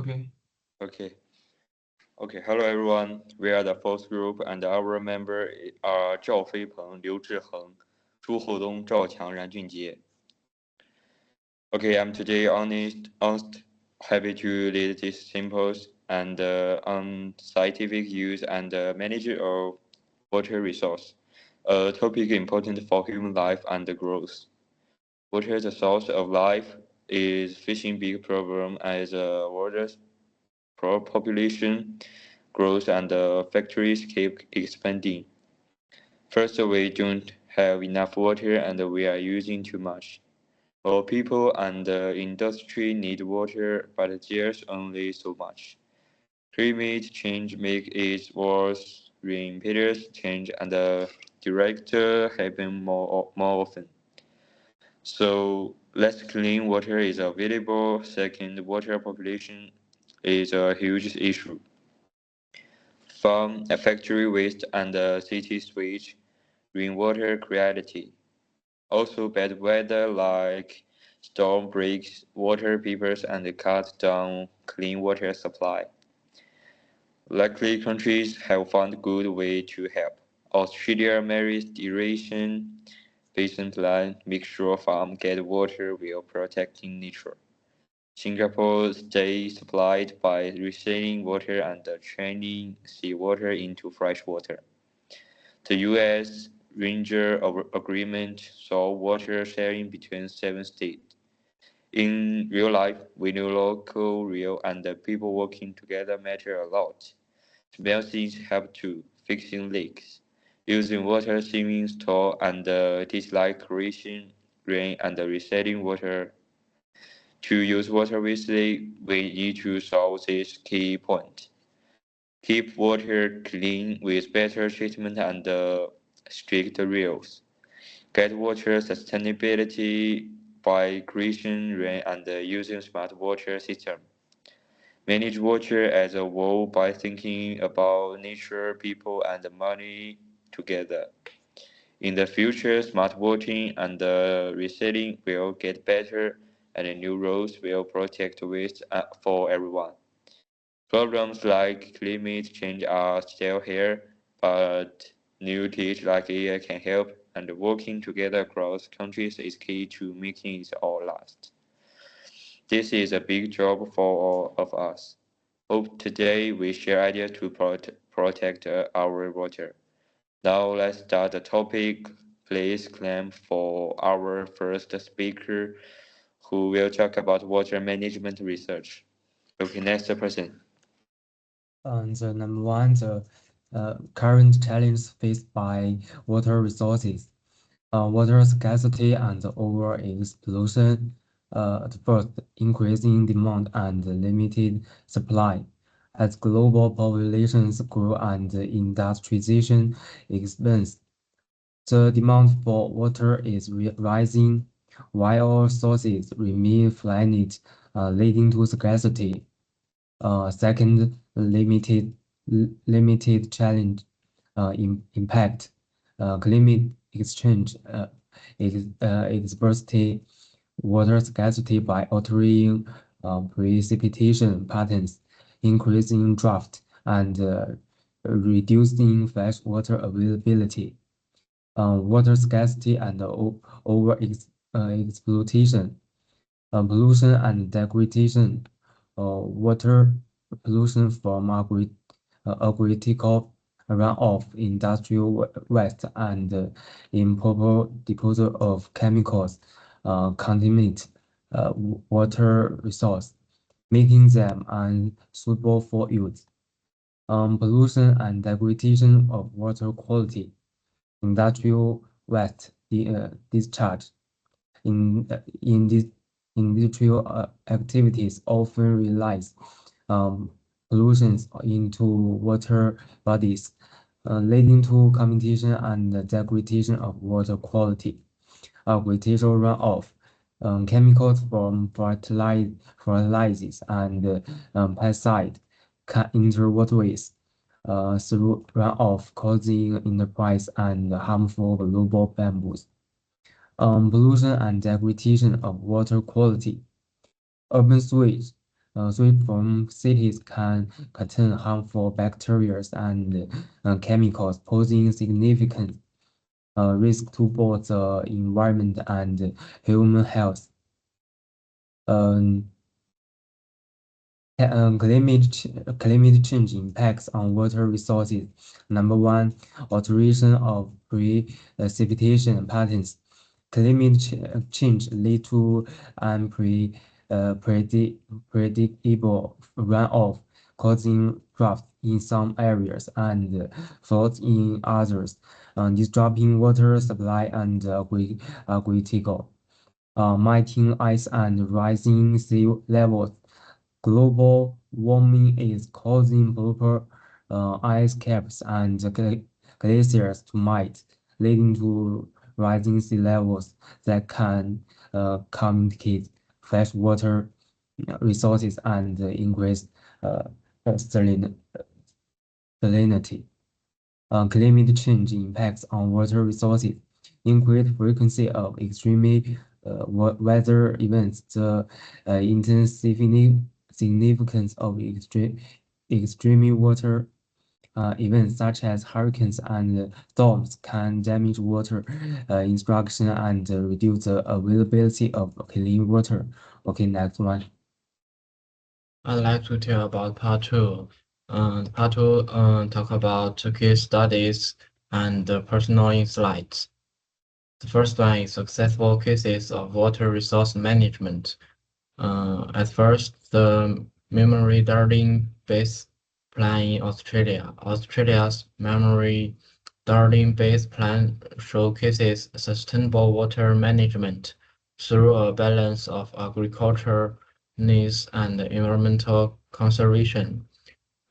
Okay. Okay. Okay. Hello, everyone. We are the fourth group, and our member are ZHAOFEIPENG, LIUZHIHENG, HOUDONG, ZHAOQIANG, RANJUNJIE. Okay, I'm today honest, happy to lead this simple and unscientific use and management of water resource, a topic important for human life and growth. Water is the source of life is facing big problem as water population grows and factories keep expanding. First, we don't have enough water and we are using too much. All people and industry need water, but there's only so much. Climate change makes it worse. Rain patterns change and direct happen more often. So less clean water is available. Second, water population is a huge issue. From factory waste and city sewage, rainwater quality. Also bad weather like storm breaks water pipes and cuts down clean water supply. Luckily countries have found good way to help. Australia marries irrigation basin plan, make sure farm get water while protecting nature. Singapore stays supplied by reselling water and churning seawater into fresh water. The U.S. Ranger Agreement saw water sharing between 7 states. In real life, we know local, real, and the people working together matter a lot. Small things help too, fixing leaks, using water saving store and dislike creation, rain, and resetting water. To use water wisely, we need to solve this key point. Keep water clean with better treatment and strict rules. Get water sustainability by creating rain and using smart water system. Manage water as a whole by thinking about nature, people, and money together. In the future, smart watering and reselling will get better, and new rules will protect waste for everyone. Problems like climate change are still here, but new tech like AI can help, and working together across countries is key to making it all last. This is a big job for all of us. Hope today we share ideas to protect our water. Now let's start the topic. Please claim for our first speaker who will talk about water management research. Okay, next person. The number one, the current challenge faced by water resources, water scarcity and over explosion. The first, increasing demand and limited supply. As global populations grow and industrialization expands, the demand for water is rising, while sources remain finite, leading to scarcity. Second, limited challenge impact. Climate exchange exversity water scarcity by altering precipitation patterns, increasing drought, and reducing fresh water availability. Water scarcity and over exploitation, pollution and degradation. Water pollution from agricultural runoff, industrial waste, and improper disposal of chemicals contaminate water resource, making them unsuitable for use. Pollution and degradation of water quality, industrial waste discharge. In this industrial activities often release pollutions into water bodies, leading to contamination and degradation of water quality. Agricultural runoff, chemicals from fertilizers and pesticides can enter waterways through runoff, causing enterprise and harmful global bamboos. Pollution and degradation of water quality. Urban sewage Sewage from cities can contain harmful bacteria and chemicals, posing significant risk to both the environment and human health. Um, climate change impacts on water resources. Number one, alteration of precipitation patterns. Change lead to predictable runoff, causing drought in some areas and floods in others, disrupting water supply and critical. Melting ice and rising sea levels. Global warming is causing polar ice caps and glaciers to melt, leading to rising sea levels that can complicate freshwater resources and increase uh, salinity. Climate change impacts on water resources. Increased frequency of extreme weather events, the intensifying significance of extreme water events such as hurricanes and storms can damage water infrastructure and reduce the availability of clean water. Okay, next one. I'd like to tell about part two. Part two talk about case studies and personal insights. The first one is successful cases of water resource management. At first, the memory darling base plan in Australia. Australia's memory darling base plan showcases sustainable water management through a balance of agriculture needs and environmental conservation.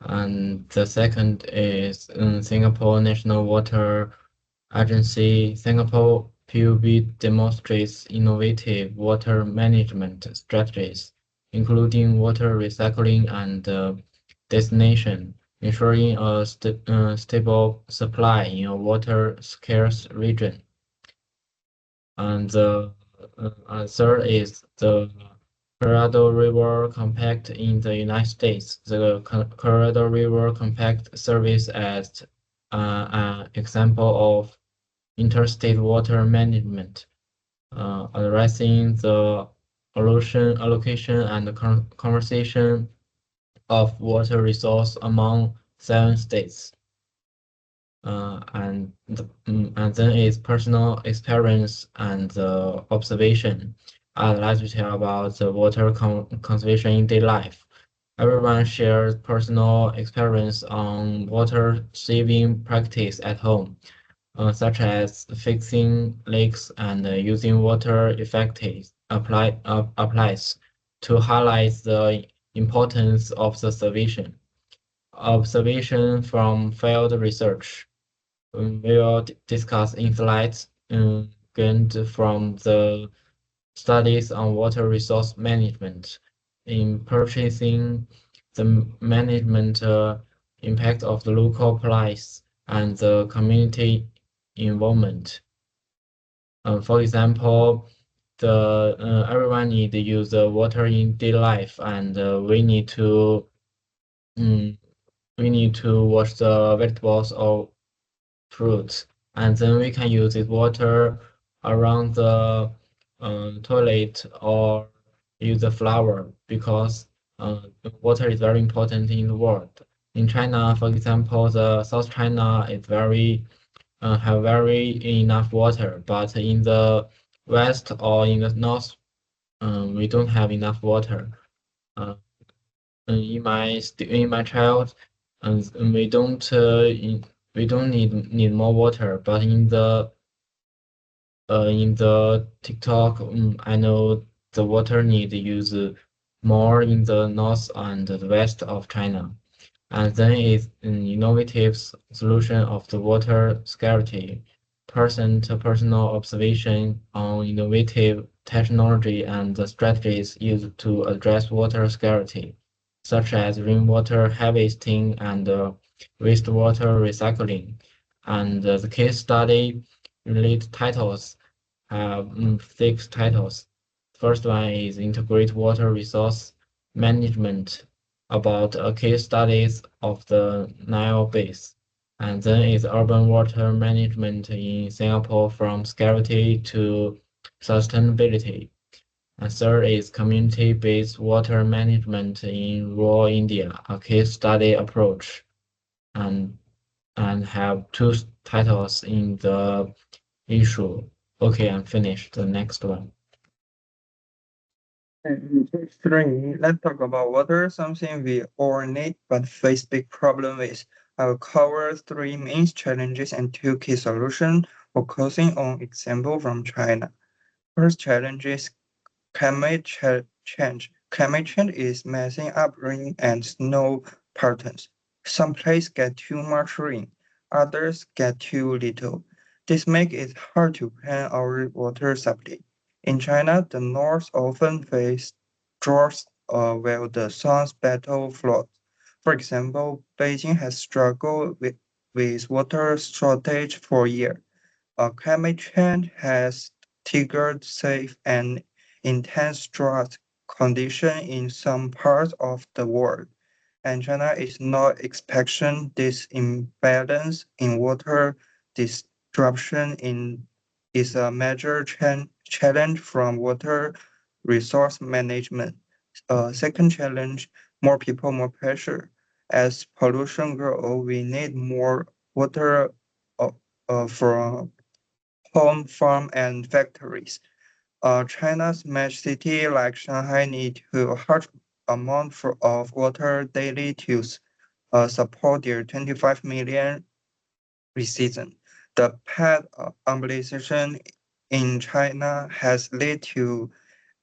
And the second is Singapore National Water Agency. Singapore PUB demonstrates innovative water management strategies, including water recycling and desalination, ensuring a stable supply in a water-scarce region. And the third is the Colorado River Compact in the United States. The Colorado River Compact serves as an example of interstate water management, addressing the allocation and conservation of water resource among 7 states. And then is personal experience and observation. I'd like to tell about the water conservation in daily life. Everyone shares personal experience on water saving practice at home, such as fixing leaks and using water effective applies to highlight the importance of the observation from field research. We will discuss insights gained from the studies on water resource management in purchasing the management impact of the local price and the community involvement. For example, the everyone need to use the water in daily life, and um, we need to wash the vegetables or fruits, and then we can use this water around the toilet or use the flower because water is very important in the world. In China, for example, the South China is very have very enough water, but in the west or in the north, we don't have enough water. Uh, in my child, we don't we don't need more water, but in the TikTok, I know the water need use more in the north and the west of China. And then is an innovative solution of the water scarcity, person-to-personal observation on innovative technology and the strategies used to address water scarcity, such as rainwater harvesting and wastewater recycling. And the case study related titles have 6 titles. First one is integrate water resource management about case studies of the Nile basin. And then is urban water management in Singapore from scarcity to sustainability. And third is community-based water management in rural India, a case study approach. And and have two titles in the issue. Okay, I'm finished. The next one. Three, let's talk about water, something we all need but face big problem with. I'll cover three main challenges and two key solutions, focusing on example from China. First challenge is change. Climate change is messing up rain and snow patterns. Some places get too much rain, others get too little. This makes it hard to plan our water supply. In China, the north often face droughts while the south battle floods. For example, Beijing has struggled with water shortage for years. Climate change has triggered safe and intense drought conditions in some parts of the world, and China is not expecting this imbalance in water disruption is a major challenge from water resource management. Second challenge, more people, more pressure. As pollution grows, we need more water uh, from home, farm, and factories. China's major city like Shanghai need to harsh amount of water daily to support their 25 million residents. The pet urbanization in China has led to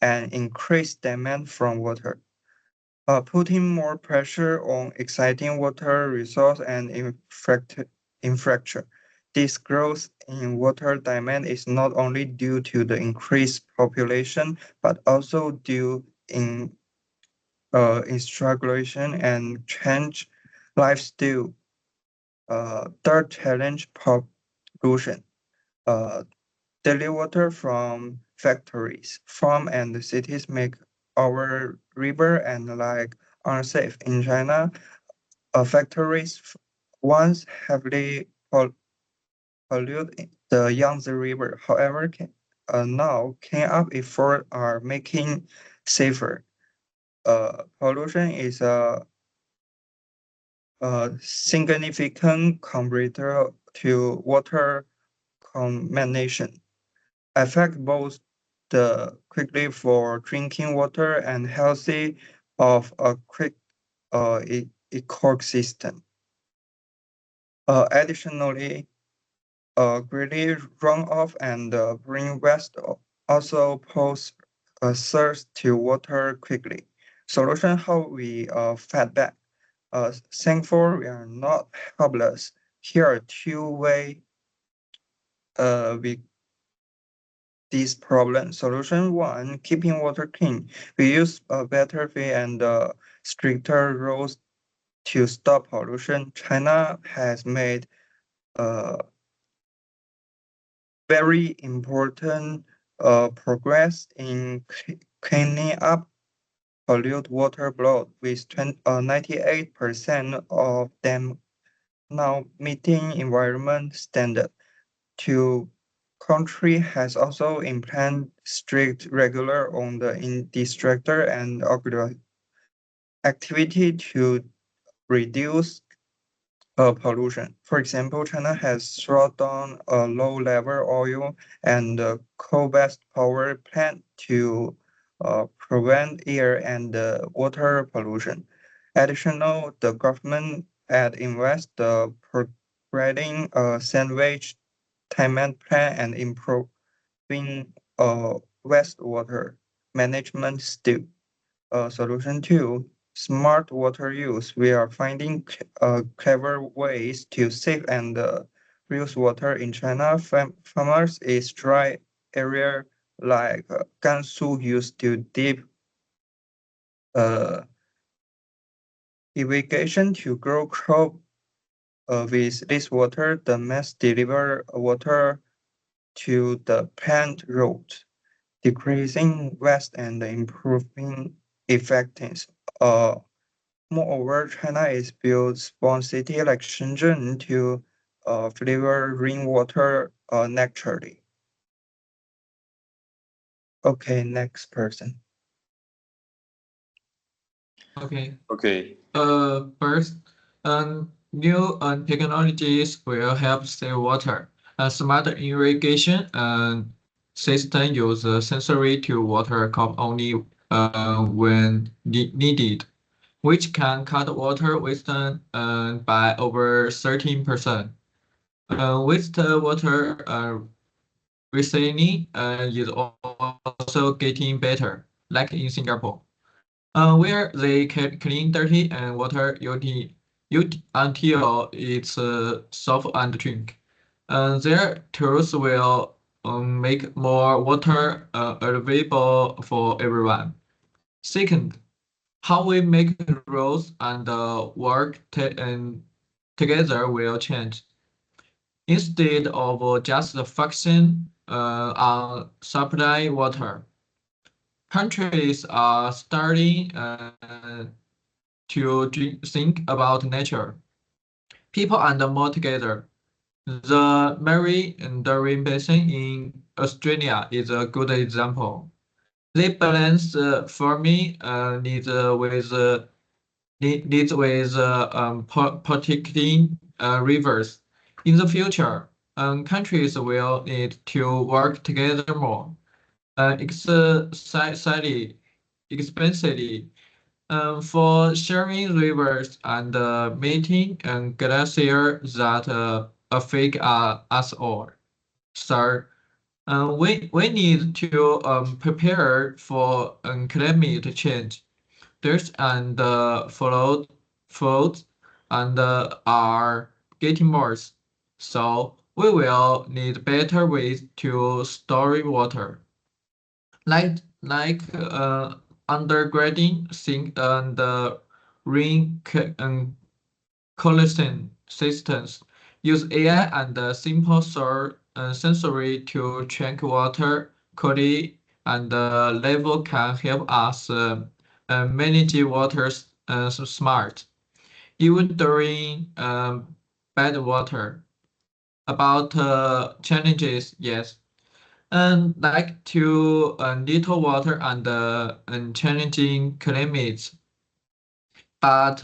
an increased demand from water, putting more pressure on existing water resource and infrastructure. This growth in water demand is not only due to the increased population, but also due in strugglation and change lifestyle. Third challenge, pollution. Uh, Daily water from factories, farm, and cities make our river and lake unsafe. In China, factories once heavily pollute the Yangtze River. However, now clean up efforts are making safer. Pollution is a significant contributor to water contamination, affect both the quickly for drinking water and healthy of a quick ecosystem. Additionally, greedy runoff and green waste also pose a thirst to water quickly. Solution how we fed back. Thankful we are not helpless. Here are two ways we this problem. Solution one, keeping water clean. We use a better fee and stricter rules to stop pollution. China has made uh, very important progress in cleaning up polluted water blood, with 98% of them now meeting environment standard. Two, country has also implemented strict regular on the instructor and activity to reduce pollution. For example, China has shut down a low-level oil and coal-based power plant to prevent air and water pollution. Additional, the government had invest providing a sandwich treatment plan and improving wastewater management still. Solution two, smart water use. We are finding clever ways to save and reuse water in China. Farmers is dry area like Gansu used to deep uh, irrigation to grow crop with this water. The mass deliver water to the plant root, decreasing waste and improving effectiveness. Moreover, China is built small city like Shenzhen to deliver rainwater naturally. Okay, next person. Okay. Okay. First, new technologies will help save water. A smart irrigation system use sensory to water cup only when needed, which can cut water waste by over 13%. Wastewater recycling is also getting better, like in Singapore, where they can clean dirty and water until it's soft and drink. Their tools will make more water available for everyone. Second, how we make rules and together will change. Instead of just focusing on supply water, countries are starting to think about nature, people, and more together. The Mary and Darwin Basin in Australia is a good example. They balance farming needs with protecting rivers. In the future, countries will need to work together more. Excessively, expensively, for sharing rivers and meeting glaciers that affect us all. Third, we need to prepare for climate change. Dirt and floods and are getting worse. So we will need better ways to store water, like undergrading sink and rain collection systems. Use AI and simple sensory to check water quality and level can help us manage water smart, even during bad water. About challenges, yes, and like to little water and challenging climates, but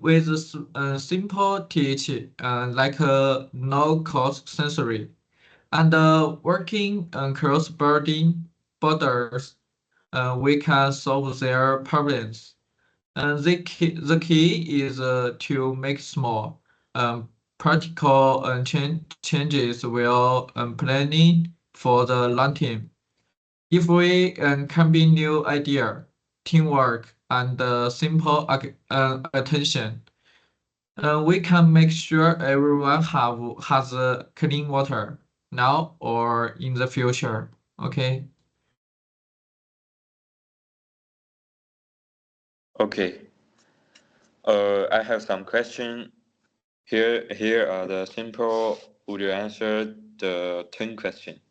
with simple teach like no cost sensory and working cross borders, we can solve their problems. And the key is to make small, practical changes while planning for the long term. If we combine new idea, teamwork, and simple attention, we can make sure everyone has clean water now or in the future. Okay. Okay. I have some question. Here are the simple. Would you answer the 10 question?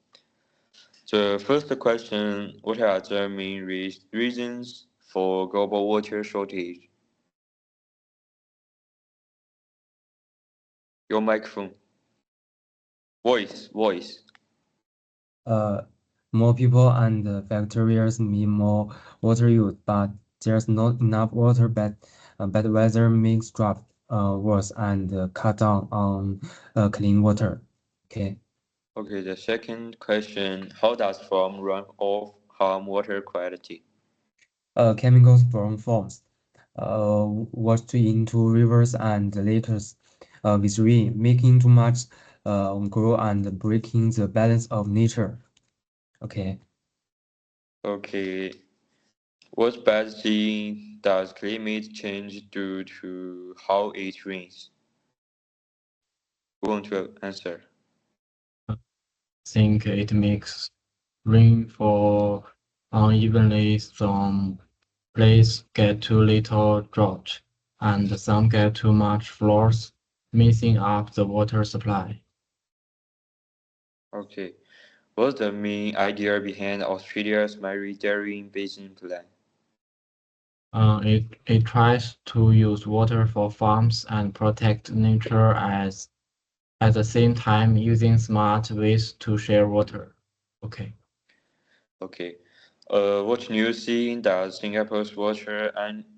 The first question: what are the main reasons for global water shortage? Your microphone. Voice. More people and factories mean more water use, but there's not enough water. Bad weather makes drought worse and cut down on clean water. Okay. Okay, the second question: how does from runoff harm water quality? Chemicals from farms washed into rivers and lakes with rain, making too much grow and breaking the balance of nature. Okay. Okay, what bad thing does climate change do to how it rains? Who want to answer? Think it makes rain fall unevenly. Some places get too little drought, and some get too much floods, messing up the water supply. Okay, what's the main idea behind Australia's Mary Darwin Basin Plan? It tries to use water for farms and protect nature as at the same time using smart ways to share water. Okay. Okay. What new thing does Singapore's water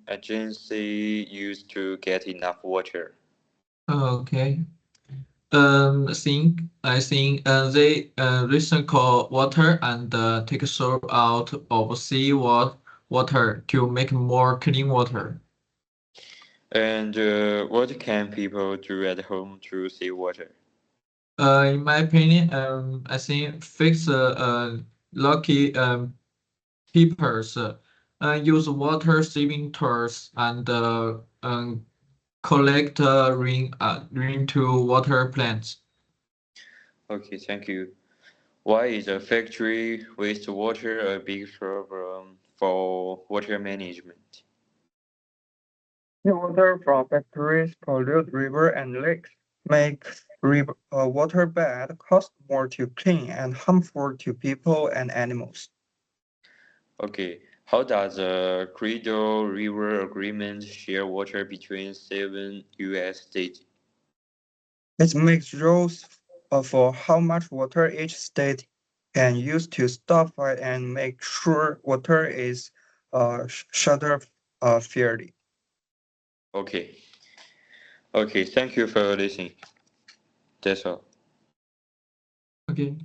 agency use to get enough water? Okay. I think they recycle water and take soap out of water to make more clean water. And what can people do at home to save water? In my opinion, I think fix lucky peepers, use water saving tools and collect rain to water plants. Okay, thank you. Why is a factory wastewater a big problem for water management? Water from factories pollute river and lakes, make river waterbed cost more to clean and harmful to people and animals. Okay, how does the Credo River Agreement share water between seven U.S. states? It makes rules for how much water each state can use to stop it and make sure water is shared fairly. Okay, okay, thank you for listening. That's all. Okay.